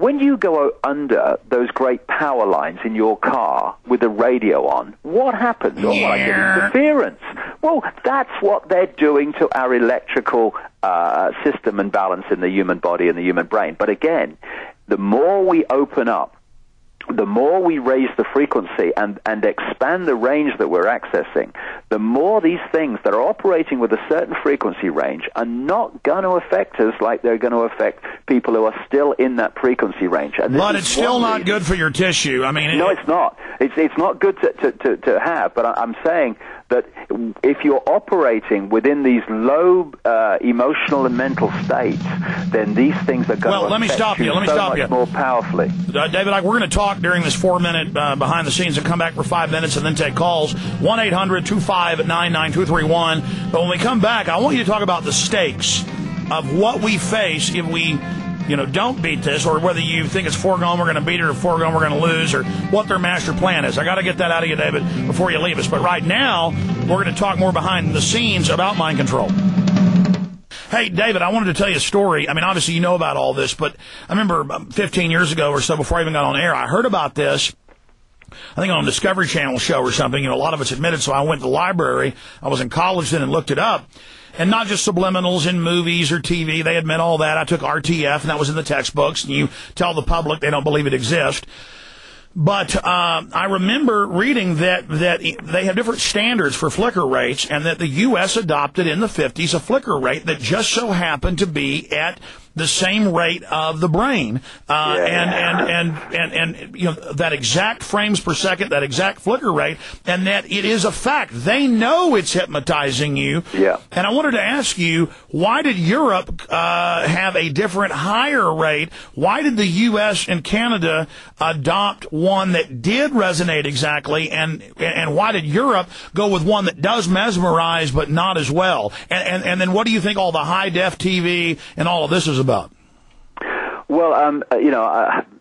when you go under those great power lines in your car with the radio on, what happens? Oh, well, I get interference. Well, that's what they're doing to our electrical system and balance in the human body and the human brain. But again, the more we open up, the more we raise the frequency and expand the range that we're accessing, the more these things that are operating with a certain frequency range are not going to affect us like they're going to affect people who are still in that frequency range. And but it's still not good for your tissue. I mean, no, it's not. It's not good to have. But I'm saying that if you're operating within these low emotional and mental states, then these things are going to affect you so much more powerfully. David, we're going to talk during this 4-minute behind the scenes and come back for 5 minutes and then take calls. 1-800-259-9231. But when we come back, I want you to talk about the stakes of what we face if we don't beat this, or whether you think it's foregone we're going to beat it or foregone we're going to lose, or what their master plan is. I got to get that out of you, David, before you leave us. But right now, we're going to talk more behind the scenes about mind control. Hey, David, I wanted to tell you a story. I mean, obviously you know about all this, but I remember 15 years ago or so, before I even got on air, I heard about this, I think on a Discovery Channel show or something. A lot of it's admitted, so I went to the library. I was in college then and looked it up. And not just subliminals in movies or TV. They admit all that. I took RTF, and that was in the textbooks. And you tell the public they don't believe it exists. But I remember reading that they have different standards for flicker rates, and that the U.S. adopted in the 50s a flicker rate that just so happened to be at the same rate of the brain, and that exact frames per second, that exact flicker rate, and that it is a fact. They know it's hypnotizing you. Yeah. And I wanted to ask you, why did Europe have a different, higher rate? Why did the U.S. and Canada adopt one that did resonate exactly, and why did Europe go with one that does mesmerize but not as well? And then what do you think all the high-def TV and all of this is about? Well,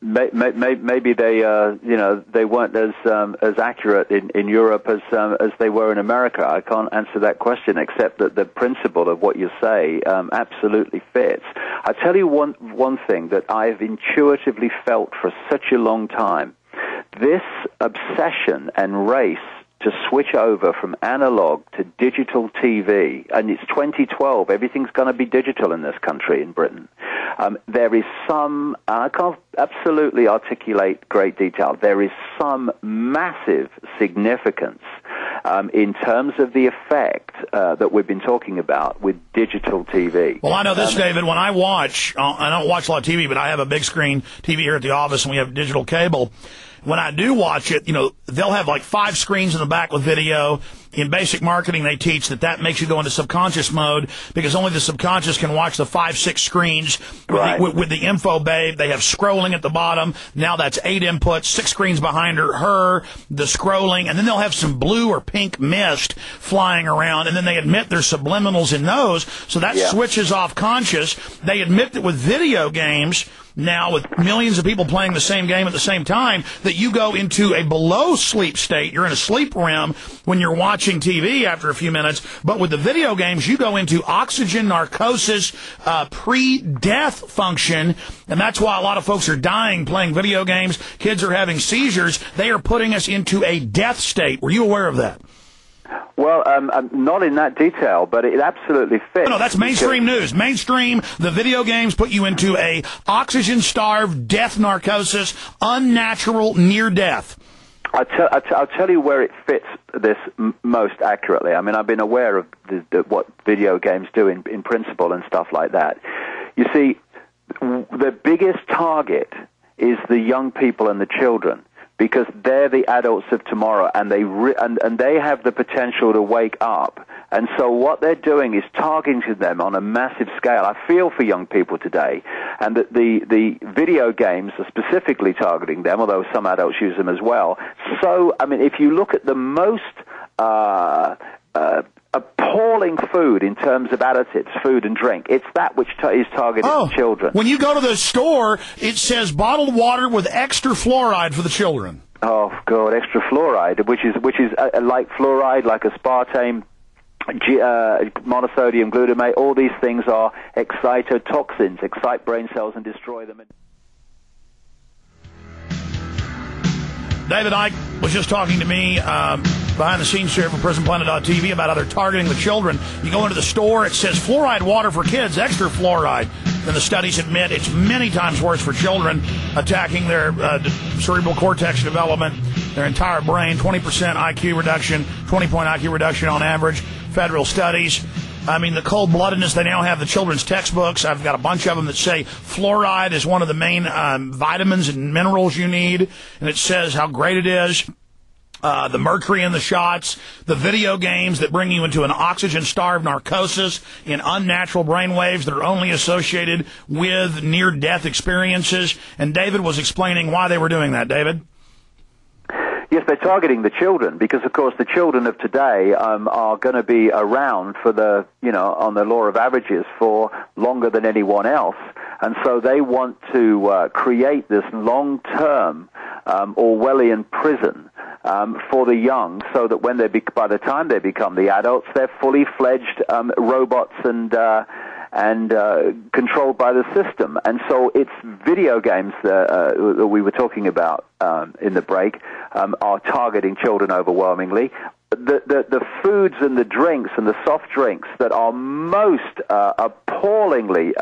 maybe they weren't as accurate in Europe as they were in America. I can't answer that question, except that the principle of what you say absolutely fits. I tell you one thing that I've intuitively felt for such a long time: this obsession and race to switch over from analog to digital TV, and it's 2012, everything's going to be digital in this country, in Britain. There is some, I can't absolutely articulate great detail, there is some massive significance in terms of the effect that we've been talking about with digital TV. Well, I know this, David, when I watch, I don't watch a lot of TV, but I have a big screen TV here at the office, and we have digital cable. When I do watch it, they'll have like 5 screens in the back with video. In basic marketing, they teach that makes you go into subconscious mode, because only the subconscious can watch the 5-6 screens with the info babe. They have scrolling at the bottom. Now that's 8 inputs, 6 screens behind her, the scrolling, and then they'll have some blue or pink mist flying around, and then they admit there's subliminals in those, so that switches off conscious. They admit that with video games, now with millions of people playing the same game at the same time, that you go into a below sleep state. You're in a sleep REM when you're watching TV after a few minutes. But with the video games, you go into oxygen narcosis, pre-death function. And that's why a lot of folks are dying playing video games. Kids are having seizures. They are putting us into a death state. Were you aware of that? Well, not in that detail, but it absolutely fits. No, that's mainstream news. Mainstream, the video games put you into a oxygen-starved death narcosis, unnatural near death. I'll tell you where it fits this most accurately. I mean, I've been aware of what video games do in principle and stuff like that. You see, the biggest target is the young people and the children, because they're the adults of tomorrow, and they have the potential to wake up. And so what they're doing is targeting them on a massive scale. I feel for young people today, and that the video games are specifically targeting them, although some adults use them as well. So, I mean, if you look at the most appalling food in terms of additives, food and drink, it's that which is targeted children. When you go to the store, it says bottled water with extra fluoride for the children. Oh, God, extra fluoride, which is like fluoride, like aspartame, monosodium glutamate. All these things are excitotoxins, excite brain cells and destroy them. David Icke was just talking to me behind the scenes here for PrisonPlanet.tv about how they're targeting the children. You go into the store, it says fluoride water for kids, extra fluoride. And the studies admit it's many times worse for children, attacking their cerebral cortex development, their entire brain, 20% IQ reduction, 20-point IQ reduction on average, federal studies. I mean, the cold-bloodedness, they now have the children's textbooks. I've got a bunch of them that say fluoride is one of the main vitamins and minerals you need, and it says how great it is. The mercury in the shots, the video games that bring you into an oxygen-starved narcosis in unnatural brainwaves that are only associated with near-death experiences. And David was explaining why they were doing that. David? Yes, they're targeting the children because, of course, the children of today are going to be around for on the law of averages for longer than anyone else. And so they want to create this long-term Orwellian prison for the young, so that when by the time they become the adults, they're fully fledged robots and controlled by the system. And so it's video games that we were talking about in the break are targeting children overwhelmingly. The foods and the drinks and the soft drinks that are most appallingly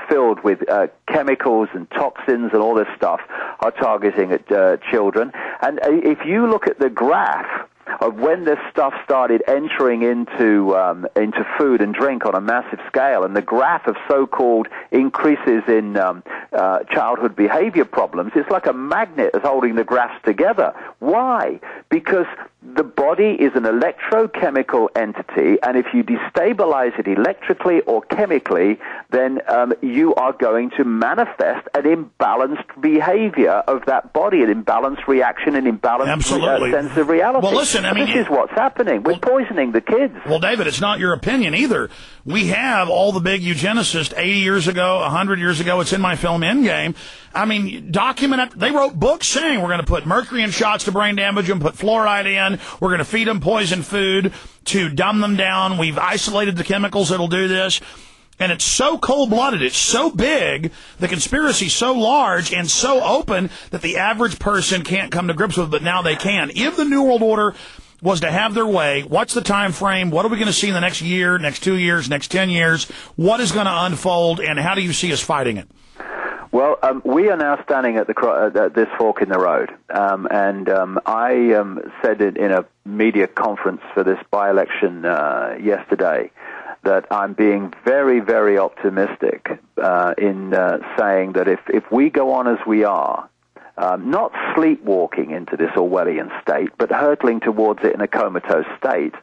filled with chemicals and toxins and all this stuff are targeting at children. And if you look at the graph of when this stuff started entering into food and drink on a massive scale, and the graph of so-called increases in childhood behavior problems, it's like a magnet is holding the graphs together. Why? Because the body is an electrochemical entity, and if you destabilize it electrically or chemically, then you are going to manifest an imbalanced behavior of that body, an imbalanced reaction, an imbalanced sense of reality. Well, listen, I mean, this is what's happening. We're poisoning the kids. Well, David, it's not your opinion either. We have all the big eugenicists 80 years ago, 100 years ago. It's in my film Endgame. I mean, they wrote books saying we're going to put mercury in shots to brain damage them, put fluoride in, we're going to feed them poison food to dumb them down. We've isolated the chemicals that'll do this. And it's so cold-blooded, it's so big, the conspiracy's so large and so open that the average person can't come to grips with it, but now they can. If the New World Order was to have their way, what's the time frame? What are we going to see in the next year, next 2 years, next 10 years? What is going to unfold, and how do you see us fighting it? Well, we are now standing at this fork in the road, and I said it in a media conference for this by-election yesterday that I'm being very, very optimistic in saying that if we go on as we are, not sleepwalking into this Orwellian state, but hurtling towards it in a comatose state,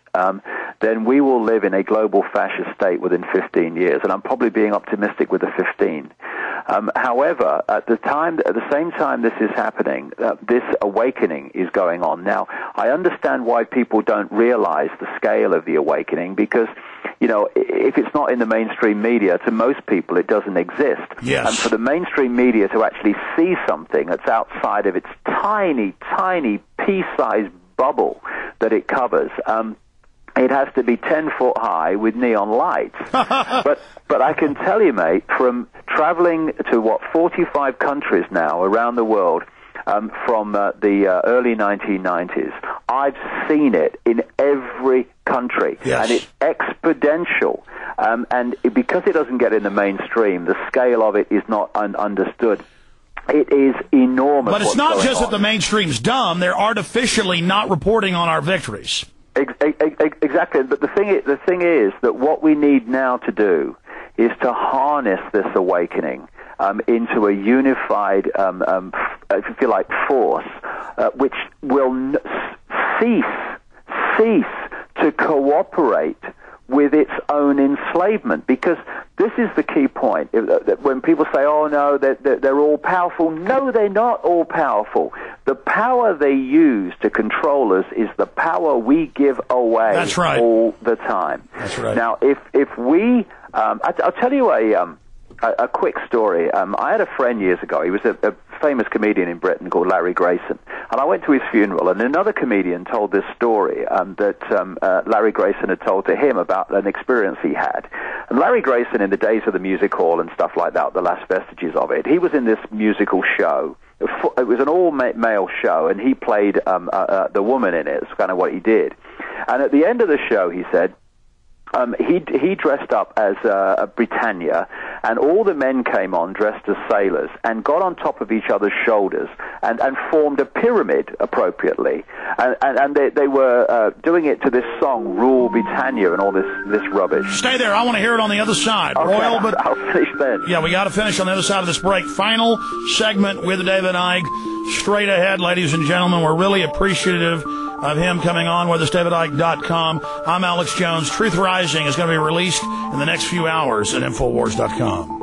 then we will live in a global fascist state within 15 years. And I'm probably being optimistic with the 15. However, at the same time this is happening, this awakening is going on. Now, I understand why people don't realize the scale of the awakening, because, if it's not in the mainstream media, to most people it doesn't exist. Yes. And for the mainstream media to actually see something that's outside of its tiny, tiny pea-sized bubble that it covers, it has to be 10 foot high with neon lights. But I can tell you, mate, from traveling to 45 countries now around the world, from the early 1990s, I've seen it in every country. Yes. And it's exponential. Because it doesn't get in the mainstream, the scale of it is not understood. It is enormous. But it's not just that the mainstream's dumb; they're artificially not reporting on our victories. Exactly. But the thing is that what we need now to do is to harness this awakening into a unified, if you feel like, force, which will cease to cooperate with its own enslavement. Because this is the key point. When people say, oh, no, they're all powerful. No, they're not all powerful. The power they use to control us is the power we give away. That's right. All the time. That's right. Now, if we... I'll tell you a quick story. I had a friend years ago. He was a famous comedian in Britain called Larry Grayson. And I went to his funeral, and another comedian told this story that Larry Grayson had told to him about an experience he had. And Larry Grayson, in the days of the music hall and stuff like that, the last vestiges of it, he was in this musical show it was an all-male show, and he played the woman in it. It's kind of what he did. And at the end of the show, he said, he dressed up as Britannia, and all the men came on dressed as sailors and got on top of each other's shoulders and formed a pyramid appropriately. And they were doing it to this song, Rule Britannia, and all this rubbish. Stay there. I want to hear it on the other side. Okay, Royal, but I'll finish then. Yeah, we got to finish on the other side of this break. Final segment with David Icke. Straight ahead, ladies and gentlemen. We're really appreciative of him coming on with us, davidicke.com. I'm Alex Jones. Truth Rising is going to be released in the next few hours at Infowars.com.